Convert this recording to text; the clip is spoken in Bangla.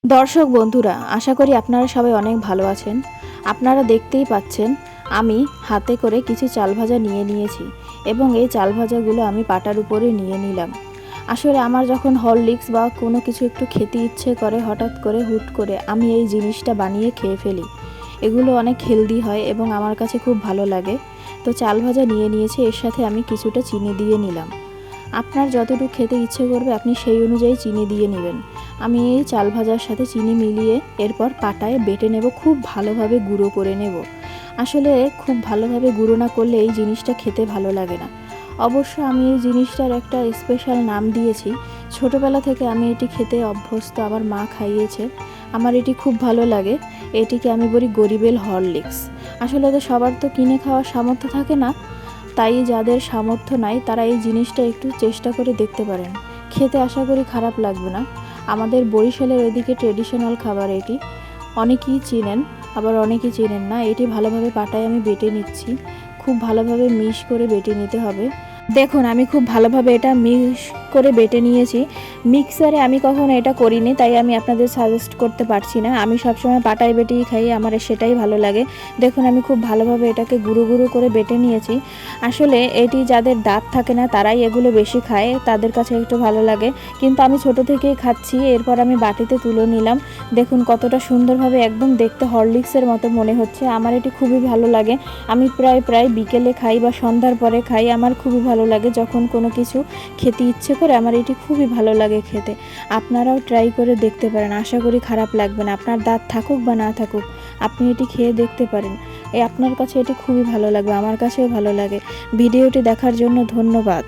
দর্শক বন্ধুরা, আশা করি আপনারা সবাই অনেক ভালো আছেন। আপনারা দেখতেই পাচ্ছেন আমি হাতে করে কিছু চাল ভাজা নিয়ে নিয়েছি এবং এই চাল ভাজাগুলো আমি পাটার উপরে নিয়ে নিলাম। আসলে আমার যখন হরলিক্স বা কোনো কিছু একটু খেতে ইচ্ছে করে হঠাৎ করে হুট করে আমি এই জিনিসটা বানিয়ে খেয়ে ফেলি। এগুলো অনেক হেলদি হয় এবং আমার কাছে খুব ভালো লাগে। তো চাল ভাজা নিয়ে নিয়েছি, এর সাথে আমি কিছুটা চিনি দিয়ে নিলাম। আপনার যতটুকু খেতে ইচ্ছে করবে আপনি সেই অনুযায়ী চিনি দিয়ে নেবেন। আমি এই চাল ভাজার সাথে চিনি মিলিয়ে এরপর পাটায় বেটে নেব, খুব ভালোভাবে গুঁড়ো করে নেব। আসলে খুব ভালোভাবে গুঁড়ো না করলে এই জিনিসটা খেতে ভালো লাগে না। অবশ্য আমি এই জিনিসটার একটা স্পেশাল নাম দিয়েছি। ছোটোবেলা থেকে আমি এটি খেতে অভ্যস্ত, আমার মা খাইয়েছে, আমার এটি খুব ভালো লাগে। এটিকে আমি বলি গরিবের হরলিক্স। আসলে তো সবার তো কিনে খাওয়ার সামর্থ্য থাকে না, তাই যাদের সামর্থ্য নাই তারা এই জিনিসটা একটু চেষ্টা করে দেখতে পারেন। খেতে আশা করি খারাপ লাগবে না। আমাদের বরিশালের ওইদিকে ট্রেডিশনাল খাবার এটি। অনেকেই চিনেন, আবার অনেকেই চিনেন না। এটি ভালোভাবে পাটায় আমি বেটে নিচ্ছি, খুব ভালোভাবে মিশ করে বেটে নিতে হবে। দেখুন আমি খুব ভালোভাবে এটা মিক্স করে বেটে নিয়েছি। মিক্সারে আমি কখনো এটা করিনি, তাই আমি আপনাদের সাজেস্ট করতে পারছি না। আমি সবসময় পাটায় বেটেই খাই, আমার সেটাই ভালো লাগে। দেখুন আমি খুব ভালোভাবে এটাকে গুঁড়ো গুঁড়ো করে বেটে নিয়েছি। আসলে এটি যাদের দাঁত থাকে না তারাই এগুলো বেশি খায়, তাদের কাছে একটু ভালো লাগে, কিন্তু আমি ছোট থেকেই খাচ্ছি। এরপর আমি বাটিতে তুলে নিলাম। দেখুন কতটা সুন্দরভাবে একদম দেখতে হরলিক্সের মতো মনে হচ্ছে। আমার এটি খুবই ভালো লাগে। আমি প্রায় বিকেলে খাই বা সন্ধ্যার পরে খাই। আমার খুবই ভালো লাগে যখন কোনো কিছু খেতে ইচ্ছে করে, আমার এটি খুবই ভালো লাগে খেতে। আপনারাও ট্রাই করে দেখতে পারেন, আশা করি খারাপ লাগবে না। আপনার দাঁত থাকুক বা না থাকুক, আপনি এটি খেয়ে দেখতে পারেন। আপনার কাছে এটি খুবই ভালো লাগবে, আমার কাছেও ভালো লাগে। ভিডিওটি দেখার জন্য ধন্যবাদ।